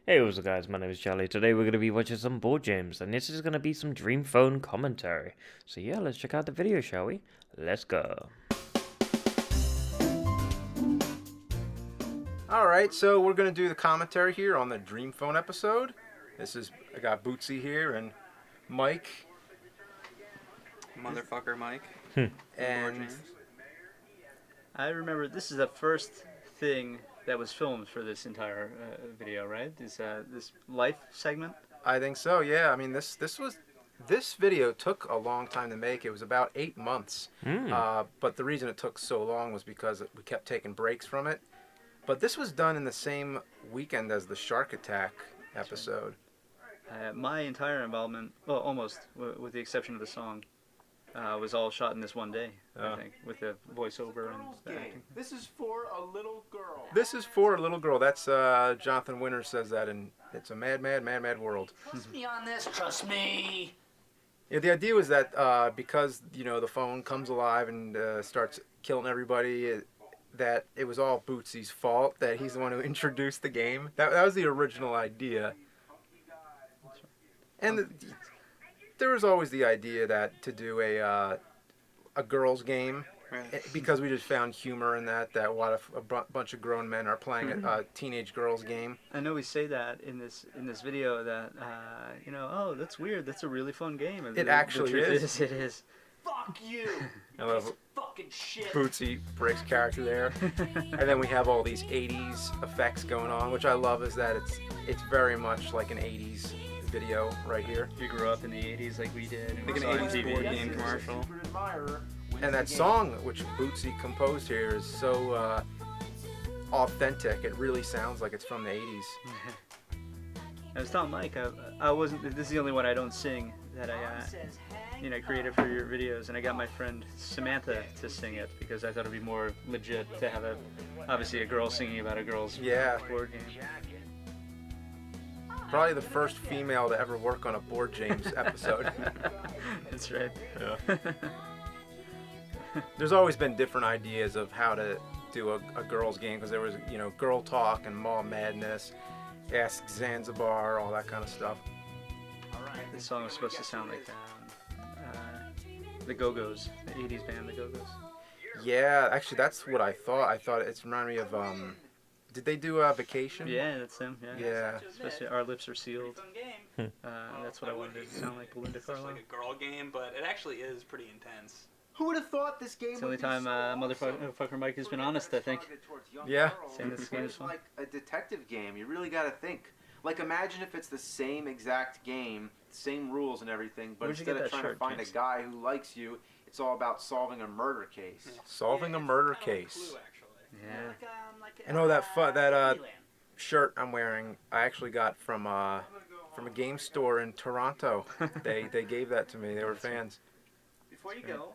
Hey, what's up, guys? My name is Charlie. Today we're going to be watching some board games, and this is going to be some Dreamphone commentary. So yeah, let's check out the video, shall we? Let's go. Alright, so we're going to do the commentary here on the Dreamphone episode. I got Bootsy here and Mike. Motherfucker Mike. And I remember this is the first thing that was filmed for this entire video, right? This life segment. I think so, yeah. I mean, this video took a long time to make. It was about 8 months. But the reason it took so long was because we kept taking breaks from it. But this was done in the same weekend as the Shark Attack episode. My entire involvement, well, almost, with the exception of the song, was all shot in this one day, I think, with the voiceover and the acting. This is for a little girl. This is for a little girl. That's Jonathan Winters says that in It's a Mad, Mad, Mad, Mad World. Trust me on this. Trust me. Yeah, the idea was that because the phone comes alive and starts killing everybody, that it was all Bootsy's fault. That he's the one who introduced the game. That was the original idea. And there was always the idea that to do a girls' game, because we just found humor in that. That what if a bunch of grown men are playing a teenage girls' game? I know we say that in this video that oh, that's weird. That's a really fun game. And It actually is. It is. Fuck you. I love This fucking shit. Bootsy breaks character there, and then we have all these '80s effects going on, which I love. Is that it's very much like an '80s video right here. You grew up in the '80s like we did. And Like an we saw it on 80s TV. board game commercial. And that song, which Bootsy composed here, is so authentic. It really sounds like it's from the '80s. I was telling Mike, I wasn't. This is the only one I don't sing that I created for your videos, and I got my friend Samantha to sing it because I thought it'd be more legit to have obviously a girl singing about a girl's board game. Probably the first female to ever work on a Board Games episode. That's right. Yeah. There's always been different ideas of how to do a girls' game, because there was, Girl Talk and Mall Madness, Ask Zanzibar, all that kind of stuff. This song was supposed to sound like the Go-Go's, the '80s band, the Go-Go's. Yeah, actually, that's what I thought. I thought it reminded me of, did they do Vacation? Yeah, that's them. Yeah. Yeah. Especially Our Lips Are Sealed. That's what I wanted it to sound like. Belinda It's such Carlisle. like a girl game, but it actually is pretty intense. Who would have thought this game It's the only would be time so motherfucker Mike has been honest, I think. Yeah. Saying this game is It's fun. like a detective game. You really got to think. Like, imagine if it's the same exact game, same rules and everything, but Where'd you instead get of that trying shirt, to find James? a guy who likes you, it's all about solving a murder case. Solving a murder case. Clue, actually. Yeah. I know that shirt I'm wearing, I actually got from a game store in Toronto. They gave that to me. They were fans. Before you go,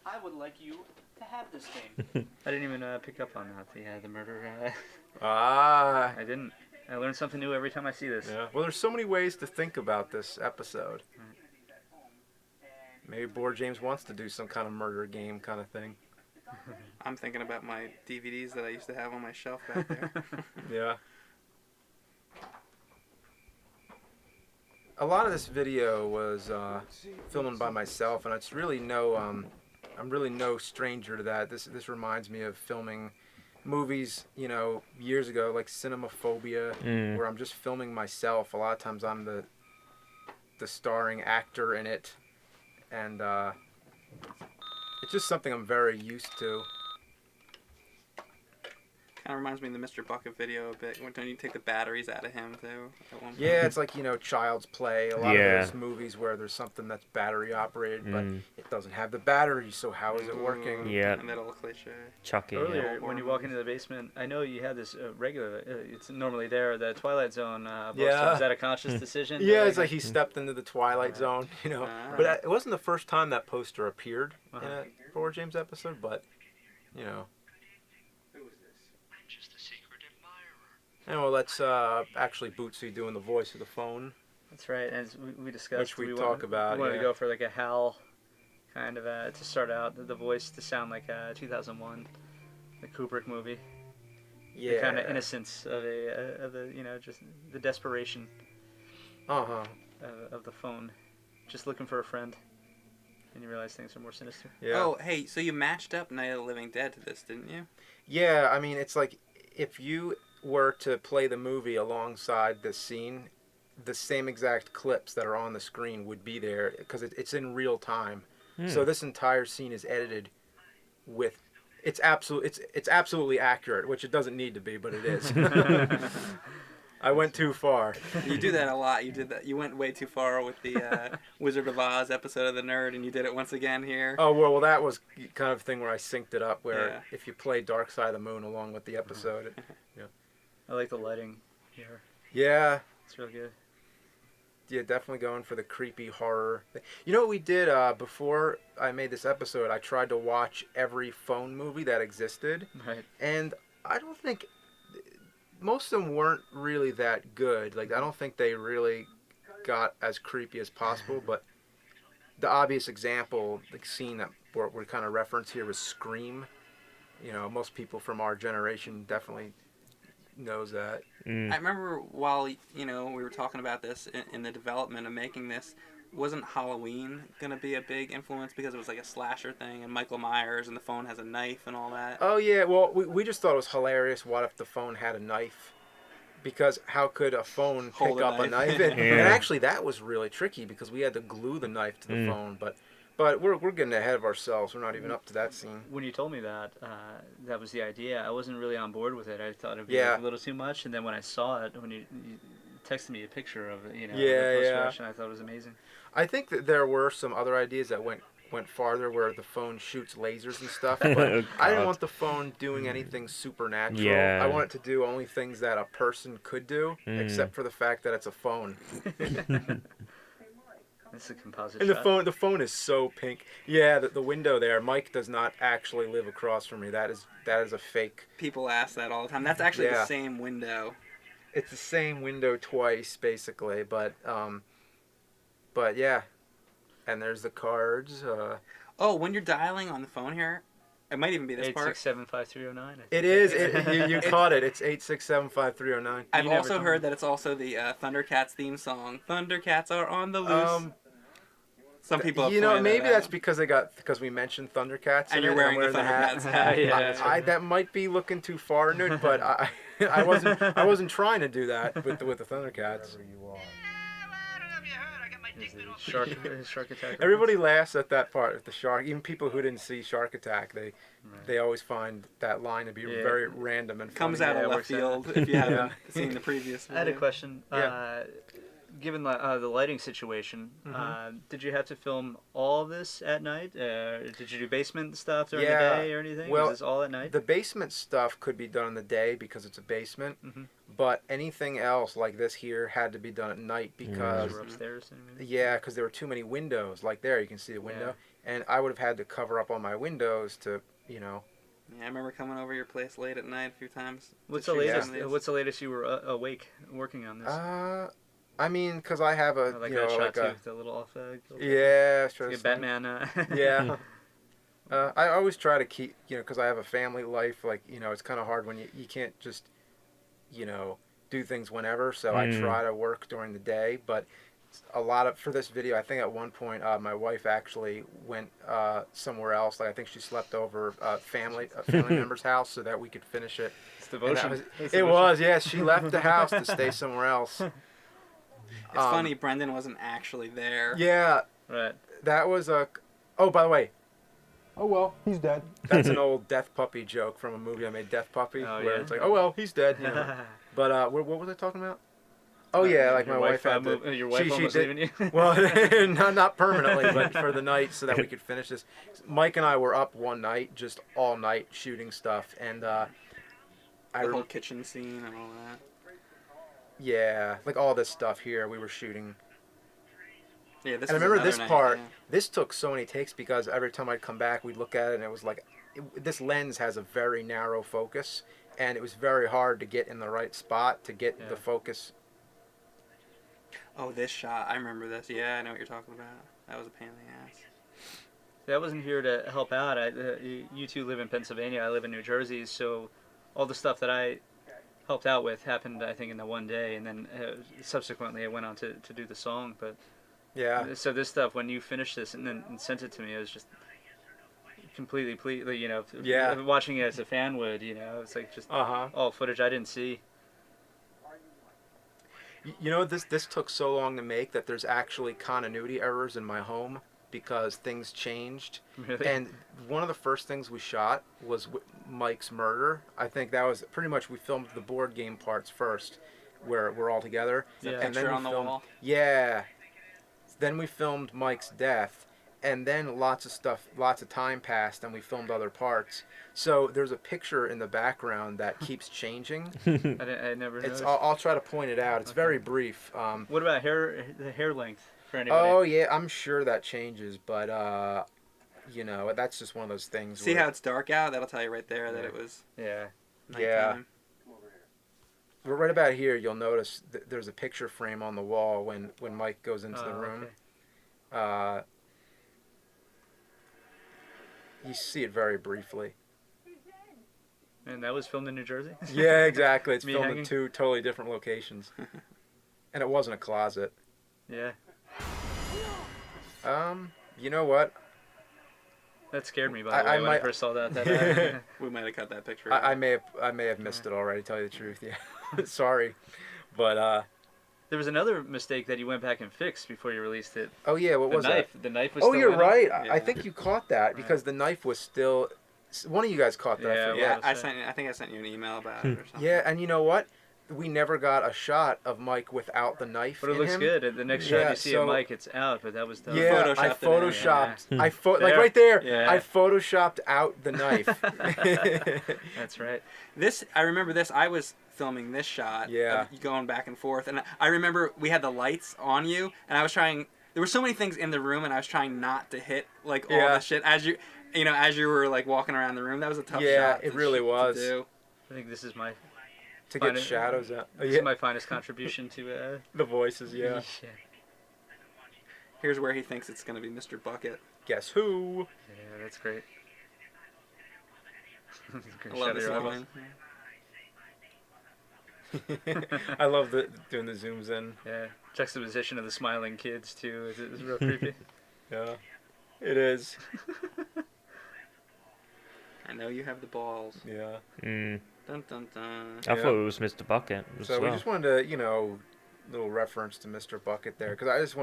I would like you to have this game. I didn't even pick up on that. The murder. Ah. I didn't. I learn something new every time I see this. Yeah. Well, there's so many ways to think about this episode. Maybe Board James wants to do some kind of murder game kind of thing. I'm thinking about my DVDs that I used to have on my shelf back there. Yeah. A lot of this video was filmed by myself, and it's really I'm really no stranger to that. This reminds me of filming movies, years ago, like Cinemaphobia, where I'm just filming myself. A lot of times I'm the starring actor in it, and it's just something I'm very used to. Kind of reminds me of the Mr. Bucket video a bit. When you take the batteries out of him, too. At one point. Yeah, it's like, Child's Play. A lot Yeah. of those movies where there's something that's battery operated, but it doesn't have the battery, so how is it working? Yeah. And that'll cliche. Chucky. Earlier, when you walk into the basement, I know you had this regular. It's normally there. The Twilight Zone. Yeah. Is that a conscious decision? Yeah, it's like he stepped into the Twilight Zone, Ah. But it wasn't the first time that poster appeared in a Board James episode, but, And well, that's actually Bootsy doing the voice of the phone. That's right. As we discussed, Which we talk about, We wanted yeah. to go for like a Hal kind of to start out the voice to sound like 2001, the Kubrick movie. Yeah. The kind of innocence of just the desperation Uh-huh. of the phone, just looking for a friend, and you realize things are more sinister. Yeah. Oh, hey, so you matched up Night of the Living Dead to this, didn't you? Yeah, I mean, it's like if you were to play the movie alongside the scene, the same exact clips that are on the screen would be there because it's in real time. So this entire scene is edited with it's absolutely accurate, which it doesn't need to be, but it is. I went too far. You do that a lot. You did that. You went way too far with the Wizard of Oz episode of The Nerd, and you did it once again here. Oh well, that was kind of thing where I synced it up. Where Yeah. if you play Dark Side of the Moon along with the episode, I like the lighting here. yeah, It's real good. yeah, definitely going for the creepy horror. You know what we did before I made this episode? I tried to watch every phone movie that existed, Right. and I don't think most of them weren't really that good. Like I don't think they really got as creepy as possible. But the obvious example, the scene that we're kind of referenced here was Scream. You know, most people from our generation definitely knows that. I remember while we were talking about this in the development of making this, wasn't Halloween gonna be a big influence because it was like a slasher thing and Michael Myers and the phone has a knife and all that? Oh yeah, well we just thought it was hilarious. What if the phone had a knife? Because how could a phone Hold pick a up a knife. knife? And Yeah. actually, that was really tricky because we had to glue the knife to the phone. But we're getting ahead of ourselves. We're not even up to that scene. When you told me that, that was the idea. I wasn't really on board with it. I thought it'd be Yeah. like a little too much. And then when I saw it, when you texted me a picture of it, Yeah, the yeah. post-production, I thought it was amazing. I think that there were some other ideas that went farther, where the phone shoots lasers and stuff. But Oh, I didn't God. want the phone doing anything supernatural. Yeah. I want it to do only things that a person could do, except for the fact that it's a phone. This is a composite And shot. the phone is so pink. Yeah, the window there. Mike does not actually live across from me. That is a fake. People ask that all the time. That's actually Yeah. the same window. It's the same window twice, basically. But yeah. And there's the cards. Oh, when you're dialing on the phone here, it might even be this part. 8675309. It is. You caught it. It's 8675309. I've You never also told heard me. that it's also the Thundercats theme song. Thundercats are on the loose. Some people have You know, pointed maybe that that's out. because we mentioned Thundercats. And in you're it, wearing the I'm hat. Thundercats hat. Yeah, that's right. That might be looking too far into it, but I wasn't trying to do that with the Thundercats. Is the shark attack. Everybody laughs at that part with the shark. Even people who didn't see Shark Attack, they always find that line to be Yeah. very random and funny. Comes out Yeah, of it left works out. field if you haven't Yeah. seen the previous I had a video. question. Yeah. Given the lighting situation, did you have to film all of this at night? Did you do basement stuff during Yeah, the day or anything? well, Was this all at night? The basement stuff could be done in the day because it's a basement, but anything else like this here had to be done at night because You were upstairs and everything? yeah, because there were too many windows. Like there, you can see the window, and I would have had to cover up all my windows to, you know. Yeah, I remember coming over your place late at night a few times. What's to the shoot latest? some of these. What's the latest you were awake working on this? I mean, because I have a, I like you know, that shot like too. a, The little off. yeah, Like a Batman. Yeah. I always try to keep, you know, because I have a family life, like, you know, it's kind of hard when you can't just, you know, do things whenever. So I try to work during the day. But for this video, I think at one point my wife actually went somewhere else. Like I think she slept over a family member's house so that we could finish it. It's And devotion. it was, yes. She left the house to stay somewhere else. It's funny, Brendan wasn't actually there. Yeah, Right. that was a. Oh, by the way, Oh well, he's dead. that's an old Death Puppy joke from a movie I made, Death Puppy, Oh, where yeah? it's like, oh well, he's dead. You know. But what was I talking about? Oh yeah, like Your my wife had your wife she almost did- leaving you. Well, not permanently, but for the night so that we could finish this. Mike and I were up one night, just all night shooting stuff, and The whole kitchen scene and all that. yeah, like all this stuff here we were shooting. Yeah, this And I was remember another this night, part. yeah. This took so many takes because every time I'd come back, we'd look at it, and it was like, this lens has a very narrow focus, and it was very hard to get in the right spot to get the focus. Oh, this shot. I remember this. Yeah, I know what you're talking about. That was a pain in the ass. I wasn't here to help out. You two live in Pennsylvania. I live in New Jersey, so all the stuff that I helped out with happened, I think, in the one day, and then subsequently I went on to do the song. But Yeah. so this stuff, when you finished this and sent it to me, it was just completely, you know, Yeah. watching it as a fan would, you know, it's like just all footage I didn't see. You know, this took so long to make that there's actually continuity errors in my home because things changed. Really? And one of the first things we shot was Mike's murder. I think that was pretty much, we filmed the board game parts first, where we're all together. Yeah. And Picture we on the filmed, wall. Yeah. Then we filmed Mike's death, and then lots of time passed, and we filmed other parts. So there's a picture in the background that keeps changing. I never It's noticed. I'll try to point it out. It's very brief. What about the hair length for anybody? Oh yeah, I'm sure that changes, but you know, that's just one of those things. See where, how it's dark out? That'll tell you right there that Yeah. it was Yeah. Yeah. nighttime. But right about here, you'll notice there's a picture frame on the wall when Mike goes into the room. Okay. You see it very briefly. And that was filmed in New Jersey? Yeah, exactly. It's Me filmed hanging? in 2 totally different locations, and it wasn't a closet. Yeah. You know what? That scared me, by I the way, when I might- first saw that. We might have cut that picture. I may have missed it already. To tell you the truth, yeah. Sorry, but There was another mistake that you went back and fixed before you released it. oh yeah, what The was knife. that? The knife was Oh, still you're in it. right. I Yeah. think you caught that because the knife was still. One of you guys caught that. I Yeah, forget. yeah, well, I think I sent you an email about it or something. Yeah, and you know what? We never got a shot of Mike without the knife. But it in looks him. good. The next Yeah, shot you see so- of Mike, it's out, but that was done. Yeah, Photoshopped I it in. photoshopped. Yeah. Like There. right there. Yeah. I photoshopped out the knife. That's right. This, I remember this. I was filming this shot. Yeah. Of you going back and forth, and I remember we had the lights on you, and I was trying. There were so many things in the room, and I was trying not to hit like all Yeah. the shit as you were like walking around the room. That was a tough Yeah, shot. it really was. To do. I think this is my to get Finest- shadows out. Oh, this yeah. is my finest contribution to The voices, yeah. Here's where he thinks it's gonna be Mr. Bucket. Guess who? Yeah, that's great. Great I shot love of this your line. I love doing the zooms in. Yeah, juxtaposition of the smiling kids too. It's real creepy. Yeah, it is. I know you have the balls. Yeah. Dun dun dun. I Yeah. thought it was Mr. Bucket as So we well. just wanted to, little reference to Mr. Bucket there, because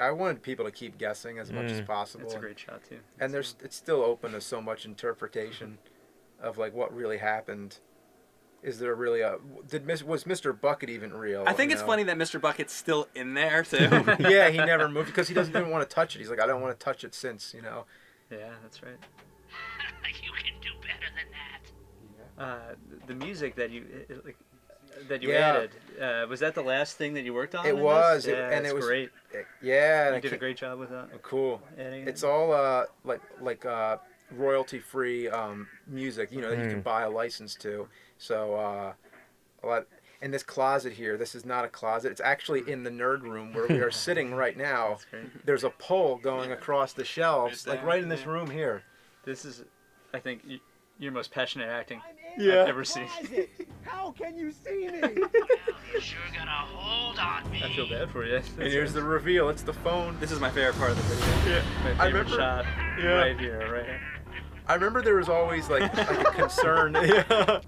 I wanted people to keep guessing as much as possible. That's a great shot too. And it's still open to so much interpretation of like what really happened. Is there really was Mr. Bucket even real? I think you it's know? funny that Mr. Bucket's still in there too. Yeah, he never moved because he didn't want to touch it. He's like, I don't want to touch it since. Yeah, that's right. You can do better than that. The music that you Yeah. added, was that the last thing that you worked on? It in was, this? it- Yeah, and it's it was- great. Yeah, You did a great job with that. cool. Adding It's it. all like royalty-free music, that you can buy a license to. So in this closet here, this is not a closet. It's actually in the nerd room where we are sitting right now. That's great. There's a pole going across the shelves, Right like there, right in this yeah. room here. This is, I think, your most passionate acting Yeah. I've ever seen. How can you see me? You sure got a hold on me. I feel bad for you. And here's the reveal. It's the phone. This is my favorite part of the video. my I favorite remember- shot. yeah. Right here, right here. I remember there was always like a concern. Yeah.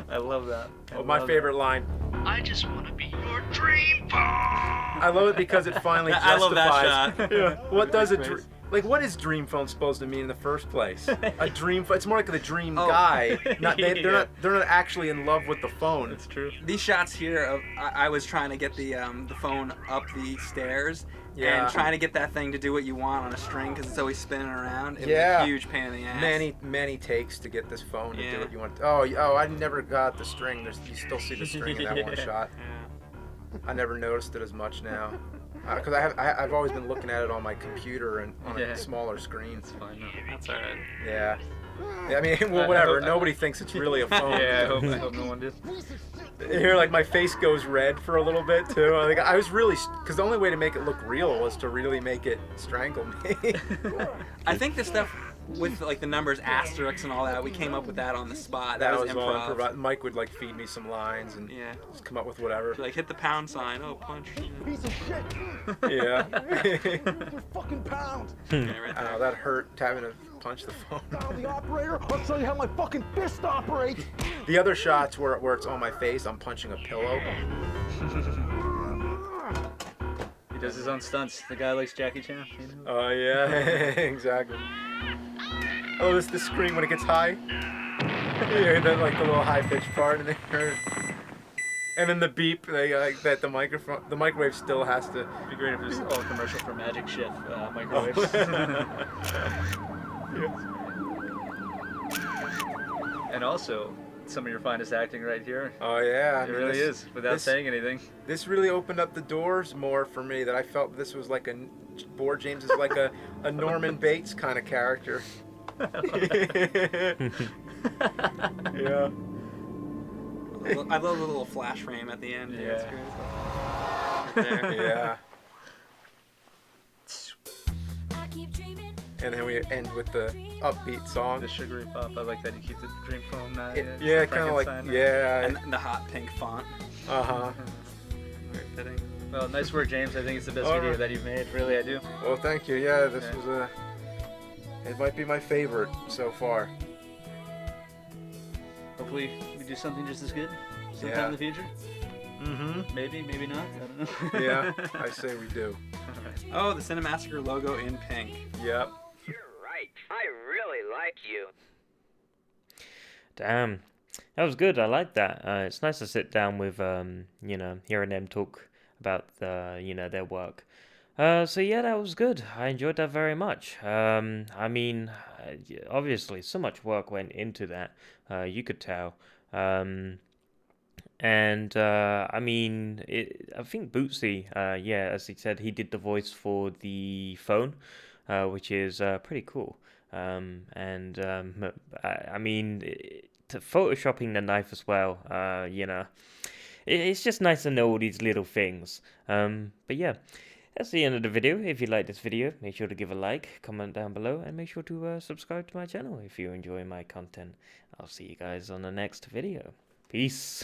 I love that. I My love favorite line. I just want to be your dream phone. I love it because it finally I justifies. love that shot. Yeah. What does a Great. what is Dreamphone supposed to mean in the first place? A dream. It's more like the dream Oh. guy. They're Yeah. not actually in love with the phone. That's true. These shots here of I was trying to get the phone up the stairs Yeah. and trying to get that thing to do what you want on a string because it's always spinning around. It was Yeah. a huge pain in the ass. Many takes to get this phone to do Yeah. what you want. Oh, I never got the string. You still see the string in that one Yeah. shot. Yeah. I never noticed it as much now, because I've always been looking at it on my computer and on Yeah. a smaller screen. It's fine. No. That's alright. Yeah. I mean, I well, whatever. hope- Nobody thinks it's really a phone. Yeah, I hope no one did. Here, like my face goes red for a little bit too. Like I was really, because the only way to make it look real was to really make it strangle me. I think this stuff with like the numbers asterisks and all that. We came up with that on the spot. That was all improv. improv. Mike would like feed me some lines and Yeah. just come up with whatever. Like hit the pound sign. Oh, punch. Piece of shit. Yeah. Your fucking pound. Yeah, right I there. know, that hurt having to punch the phone. Dial the operator. I'll show you how my fucking fist operates. The other shots where it's on my face, I'm punching a pillow. He does his own stunts. The guy likes Jackie Chan. You know? Oh yeah, exactly. Oh, this the scream when it gets high. You hear that like the little high pitched part, and and then the beep. They like that the microwave still has to. It'd be great if it was all commercial for Magic Chef microwaves. And also, some of your finest acting right here. Oh yeah, It really is, without saying anything. This really opened up the doors more for me. That I felt this was like Board James is like a Norman Bates kind of character. Yeah. I love the little flash frame at the end. Yeah. It's great. Right there. Yeah. And then we end with the upbeat song. The sugary pop. I like that you keep the Dreamphone. Yeah, kind of like yeah. And the hot pink font. Uh-huh. Very fitting. Well, nice work, James. I think it's the best All video right. that you've made. Really, I do. Well, thank you. Yeah, this Yeah. was it might be my favorite so far. Hopefully, we do something just as good sometime Yeah. in the future. Mm-hmm. Maybe, maybe not. I don't know. Yeah, I say we do. All right. Oh, the Cinemassacre logo in pink. Yep. You're right. I really like you. Damn, that was good. I like that. It's nice to sit down with, hearing them talk about their work. So yeah, that was good. I enjoyed that very much. Obviously, so much work went into that. You could tell. I think Bootsy, as he said, he did the voice for the phone, which is pretty cool. To photoshopping the knife as well, it's just nice to know all these little things. But yeah, that's the end of the video. If you like this video, make sure to give a like, comment down below, and make sure to subscribe to my channel if you enjoy my content. I'll see you guys on the next video. Peace.